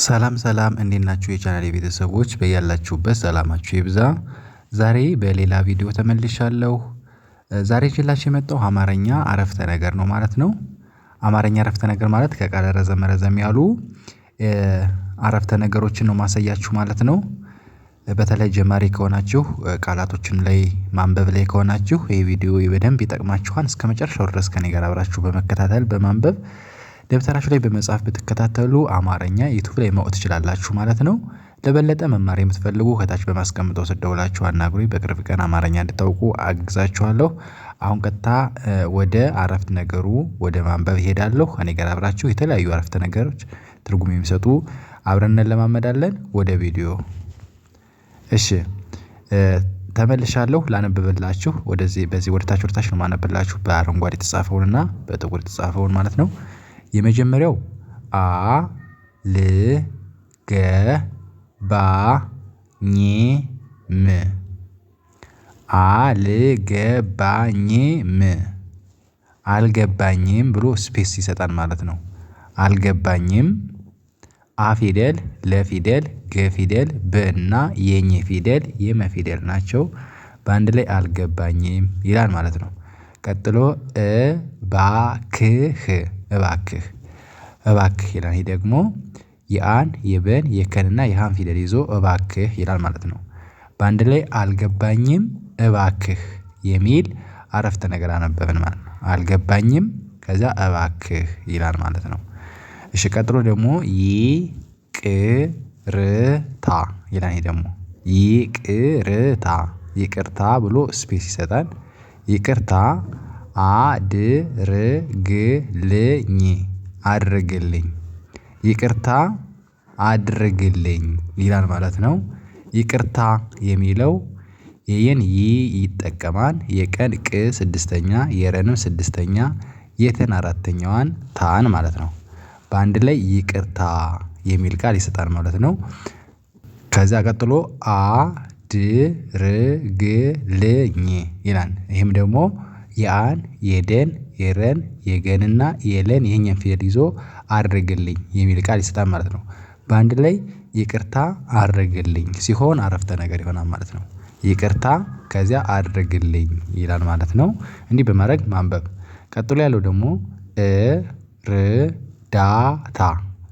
ሰላም ሰላም እንዴት ናችሁ የቻናሌ ቤተሰቦች በያላችሁበት ሰላማችሁ ይብዛ። ዛሬ በሌላ ቪዲዮ ተመልሻለሁ። ዛሬ ይዤላችሁ የመጣው አማርኛ አረፍተ ነገር ነው ማለት ነው። አማርኛ አረፍተ ነገር ማለት ከቃል ረዘም ረዘም ያሉ አረፍተ ነገሮችን ነው ማሳያችሁ ማለት ነው። በተለይ ጀማሪ ከሆናችሁ ቃላቶችን ላይ ማንበብ ላይ ከሆናችሁ ይሄ ቪዲዮ በደንብ ይጠቅማችኋል። እስከመጨረሻው ድረስ ከኔ ጋር አብራችሁ በመከታተል በማንበብ ደብተራችሁ ላይ በመጻፍ ብትከታተሉ አማርኛ ዩቲዩብ ላይ ማወቅ ትችላላችሁ ማለት ነው። ለበለጠ መማር የምትፈልጉ ከታች በማስቀምጠው ስልክ ደውላችሁ አናግሩኝ። በቅርብ ቀን አማርኛ እንድታውቁ አግዛችኋለሁ። አሁን ቀጥታ ወደ አረፍተ ነገሩ ወደ ማንበብ እሄዳለሁ። ከኔ ጋር አብራችሁ የተለያዩ አረፍተ ነገሮች ትርጉም የሚሰጡ አብረን እንለማመዳለን። ወደ ቪዲዮ እሺ ተመልሻለሁ። ላነብብላችሁ በዚህ ወደታች ነው ማነብላችሁ በአረንጓዴ የተጻፈውንና በጥቁር የተጻፈውን ማለት ነው። የመጀመሪያው አልገባኝም ብሎ ስፔስ ይሰጣል ማለት ነው። አልገባኝም አ ፊደል ለፊደል ገፊደል በና የኘ ፊደል የመ ፊደል ናቸው። በአንድ ላይ አልገባኝም ይላል ማለት ነው። ቀጥሎ እባክህ ይላል። ይሄ ደግሞ የአን የበን የከንና የሃን ፊደል ይዞ እባክህ ይላል ማለት ነው። በአንድ ላይ አልገባኝም እባክህ የሚል አረፍተ ነገር አነበብን ማለት ነው። አልገባኝም ከዛ እባክህ ይላል ማለት ነው። እሺ ቀጥሎ ደግሞ ይቅርታ ይላል። ይሄ ደግሞ ይቅርታ ብሎ ስፔስ ይሰጣል። ይቅርታ አድርግልኝ ይቅርታ አድርግልኝ ይላል ማለት ነው። ይቅርታ የሚለው የየን ይጠቀማል የቀን ቅ ስድስተኛ የረንም ስድስተኛ የተን አራተኛዋን ታን ማለት ነው። በአንድ ላይ ይቅርታ የሚል ቃል ይሰጣል ማለት ነው። ከዛ ቀጥሎ አድርግልኝ ይላል። ይህም ደግሞ የአን የደን የረን የገንና የለን የኛን ፊደል ይዞ አድርግልኝ የሚል ቃል ይሰጣል ማለት ነው። በአንድ ላይ ይቅርታ አድርግልኝ ሲሆን አረፍተ ነገር ይሆናል ማለት ነው። ይቅርታ ከዚያ አድርግልኝ ይላል ማለት ነው። እንዲህ በማድረግ ማንበብ። ቀጥሎ ያለው ደግሞ እርዳታ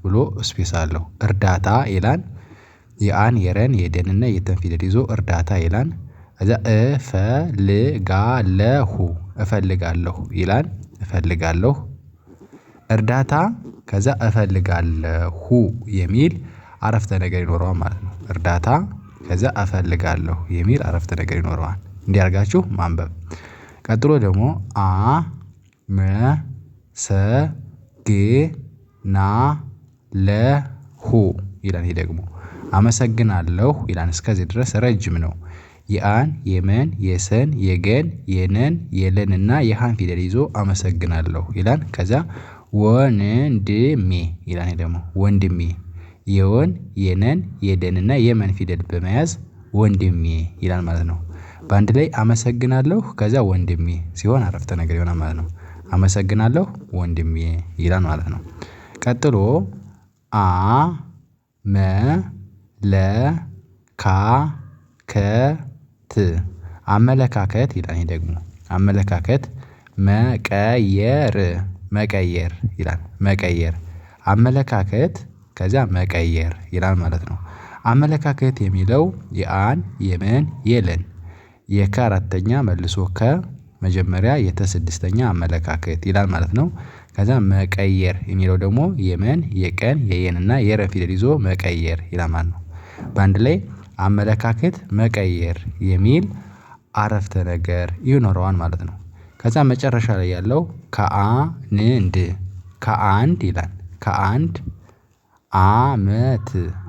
ብሎ ስፔስ አለው። እርዳታ ይላል። የአን የረን የደንና የተን ፊደል ይዞ እርዳታ ይላል። ከዛ እፈልጋለሁ ይላል። እፈልጋለሁ እርዳታ ከዛ እፈልጋለሁ የሚል አረፍተ ነገር ይኖረዋል ማለት ነው። እርዳታ ከዛ እፈልጋለሁ የሚል አረፍተ ነገር ይኖረዋል። እንዲህ አድርጋችሁ ማንበብ። ቀጥሎ ደግሞ አመሰግናለሁ ይላል። ይሄ ደግሞ አመሰግናለሁ ይላል። እስከዚህ ድረስ ረጅም ነው። የአን የመን የሰን የገን የነን የለን እና የሃን ፊደል ይዞ አመሰግናለሁ ይላል። ከዛ ወንድሜ ይላል። ደግሞ ወንድሜ የወን የነን የደን እና የመን ፊደል በመያዝ ወንድሜ ይላል ማለት ነው። በአንድ ላይ አመሰግናለሁ ከዛ ወንድሜ ሲሆን አረፍተ ነገር ይሆናል ማለት ነው። አመሰግናለሁ ወንድሜ ይላል ማለት ነው። ቀጥሎ አመለካከት ይላል። ይሄ ደግሞ አመለካከት መቀየር ይላል። መቀየር አመለካከት ከዛ መቀየር ይላል ማለት ነው። አመለካከት የሚለው የአን የመን የለን የከ አራተኛ መልሶ ከመጀመሪያ የተ ስድስተኛ አመለካከት ይላል ማለት ነው። ከዛ መቀየር የሚለው ደግሞ የመን የቀን የየንና የረ ፊደል ይዞ መቀየር ይላል ማለት ነው። በአንድ ላይ አመለካከት መቀየር የሚል አረፍተ ነገር ይኖረዋል ማለት ነው። ከዛ መጨረሻ ላይ ያለው ከአንድ ይላል። ከአንድ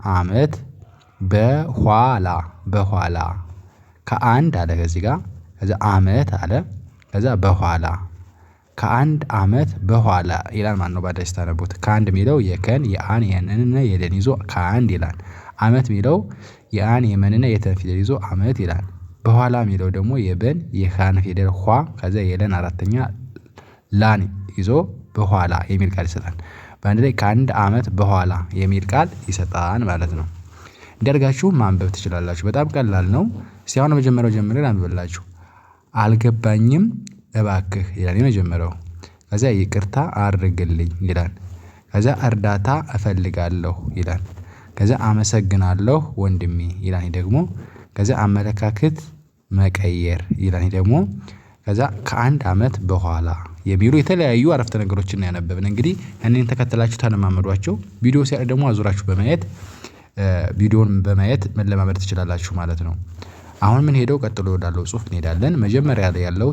አመት በኋላ ከአንድ አለ ከዚህ ጋር ከዛ አመት አለ ከዛ በኋላ ከአንድ አመት በኋላ ይላል ማለት ነው። ባዳሽ ታነቡት ከአንድ የሚለው የከን የአን የነንና የለን ይዞ ከአንድ ይላል። አመት የሚለው የአን የመንና የተን ፊደል ይዞ አመት ይላል። በኋላ የሚለው ደግሞ የበን የሃን ፊደል ከዛ የለን አራተኛ ላን ይዞ በኋላ የሚል ቃል ይሰጣል። በአንድ ላይ ከአንድ አመት በኋላ የሚል ቃል ይሰጣል ማለት ነው። እንዲያርጋችሁ ማንበብ ትችላላችሁ። በጣም ቀላል ነው። እስቲ አሁን መጀመሪያው ጀምረን አንብብላችሁ። አልገባኝም እባክህ ይላል የመጀመሪያው። ከዛ ይቅርታ አድርግልኝ ይላል። ከዛ እርዳታ እፈልጋለሁ ይላል። ከዛ አመሰግናለሁ ወንድሜ ይላል ደግሞ። ከዛ አመለካከት መቀየር ይላል ደግሞ። ከዛ ከአንድ አመት በኋላ የሚሉ የተለያዩ አረፍተ ነገሮችን ያነበብን። እንግዲህ እኔን ተከትላችሁ ተለማመዷቸው። ቪዲዮ ሲያልቅ ደግሞ አዙራችሁ በማየት ቪዲዮን በማየት መለማመድ ትችላላችሁ ማለት ነው። አሁን ምን ሄደው ቀጥሎ ወዳለው ጽሁፍ እንሄዳለን። መጀመሪያ ላይ ያለው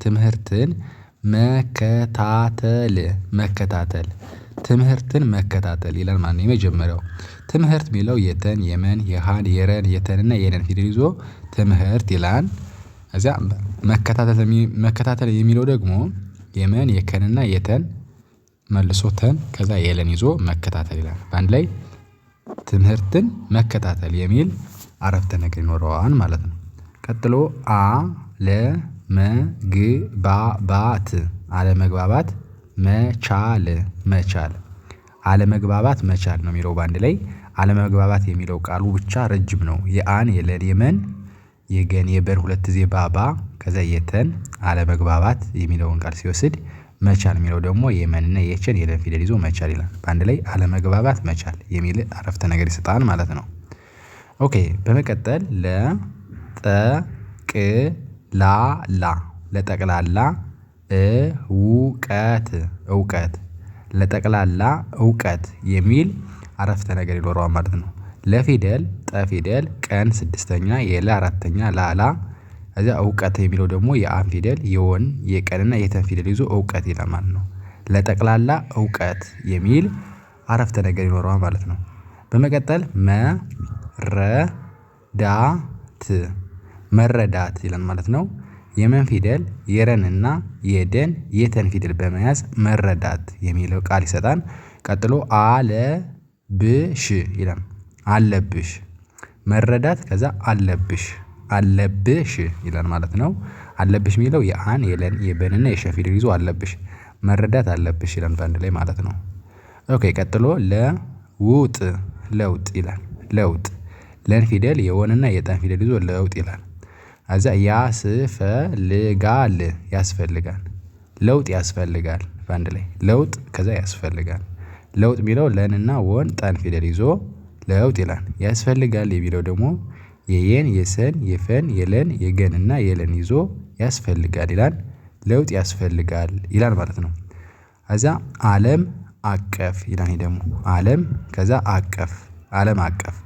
ትምህርትን መከታተል ትምህርትን መከታተል ይላል ማለት ነው። የመጀመሪያው ትምህርት የሚለው የተን የመን የሃን የረን የተንና የነን ፊደል ይዞ ትምህርት ይላል። እዚያ መከታተል የሚለው ደግሞ የመን የከንና የተን መልሶ ተን ከዛ የለን ይዞ መከታተል ይላል። በአንድ ላይ ትምህርትን መከታተል የሚል አረፍተ ነገር ይኖረዋል ማለት ነው። ቀጥሎ አለመግባባት መቻል ነው የሚለው በአንድ ላይ። አለመግባባት የሚለው ቃሉ ብቻ ረጅም ነው። የአን የለን የመን የገን የበር ሁለት ጊዜ ባባ ከዛ የተን አለመግባባት የሚለውን ቃል ሲወስድ መቻል የሚለው ደግሞ የመንና የቸን የለን ፊደል ይዞ መቻል ይላል። በአንድ ላይ አለመግባባት መቻል የሚል አረፍተ ነገር ይሰጣል ማለት ነው። ኦኬ በመቀጠል ለጠቅላላ እውቀት የሚል አረፍተ ነገር ይኖረዋል ማለት ነው። ለፊደል ጠፊደል ቀን ስድስተኛ የለ አራተኛ ላላ ከዚያ እውቀት የሚለው ደግሞ የአን ፊደል የወን የቀንና የተን ፊደል ይዞ እውቀት ይላል ማለት ነው። ለጠቅላላ እውቀት የሚል አረፍተ ነገር ይኖረዋል ማለት ነው። በመቀጠል መረዳት ይላል ማለት ነው። የመን ፊደል የረንና የደን የተን ፊደል በመያዝ መረዳት የሚለው ቃል ይሰጣል። ቀጥሎ አለብሽ ይላል። አለብሽ መረዳት ከዛ አለብሽ ይላል ማለት ነው። አለብሽ የሚለው የአን የለን የበንና የሸ ፊደል ይዞ አለብሽ መረዳት አለብሽ ይላል በአንድ ላይ ማለት ነው። ኦኬ ቀጥሎ ለውጥ ይላል። ለውጥ ለን ፊደል የወንና የጠን ፊደል ይዞ ለውጥ ይላል። ከዛ ያስፈልጋል ለውጥ ያስፈልጋል በአንድ ላይ ለውጥ ከዛ ያስፈልጋል። ለውጥ የሚለው ለንና ወን ጠን ፊደል ይዞ ለውጥ ይላል። ያስፈልጋል የሚለው ደግሞ የየን የሰን የፈን የለን የገን እና የለን ይዞ ያስፈልጋል ይላል። ለውጥ ያስፈልጋል ይላል ማለት ነው። ከዛ ዓለም አቀፍ ይላል። ይሄ ደግሞ ዓለም ከዛ ዓለም አቀፍ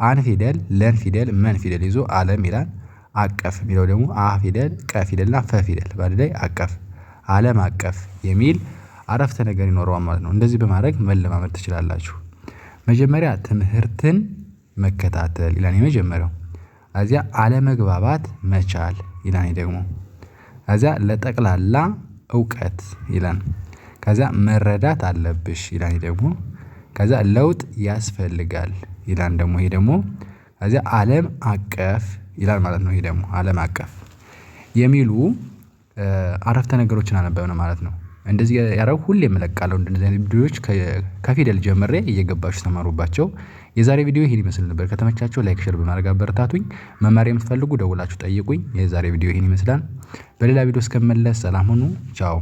አን ፊደል ለን ፊደል መን ፊደል ይዞ ዓለም ይላል። አቀፍ የሚለው ደግሞ አ ፊደል ቀ ፊደልና ፈ ፊደል በአንድ ላይ አቀፍ ዓለም አቀፍ የሚል አረፍተ ነገር ይኖረዋል ማለት ነው። እንደዚህ በማድረግ መለማመድ ትችላላችሁ። መጀመሪያ ትምህርትን መከታተል ይላል የመጀመሪያው። ከዚያ አለመግባባት መቻል ይላል ደግሞ። ከዚያ ለጠቅላላ እውቀት ይላል። ከዛ መረዳት አለብሽ ይላል ደግሞ። ከዛ ለውጥ ያስፈልጋል ይላል ደግሞ። ይሄ ደግሞ ከዚያ ዓለም አቀፍ ይላል ማለት ነው። ይሄ ደግሞ ዓለም አቀፍ የሚሉ አረፍተ ነገሮችን አነበብን ማለት ነው። እንደዚህ ያደረኩ ሁሌም እለቃለሁ እንደዚህ አይነት ቪዲዮዎች ከፊደል ጀምሬ እየገባችሁ ተማሩባቸው። የዛሬ ቪዲዮ ይሄን ይመስል ነበር። ከተመቻችሁ ላይክ ሼር በማድረግ አበረታቱኝ። መማር የምትፈልጉ ደውላችሁ ጠይቁኝ። የዛሬ ቪዲዮ ይሄን ይመስላል። በሌላ ቪዲዮ እስከምመለስ ሰላም ሁኑ። ቻው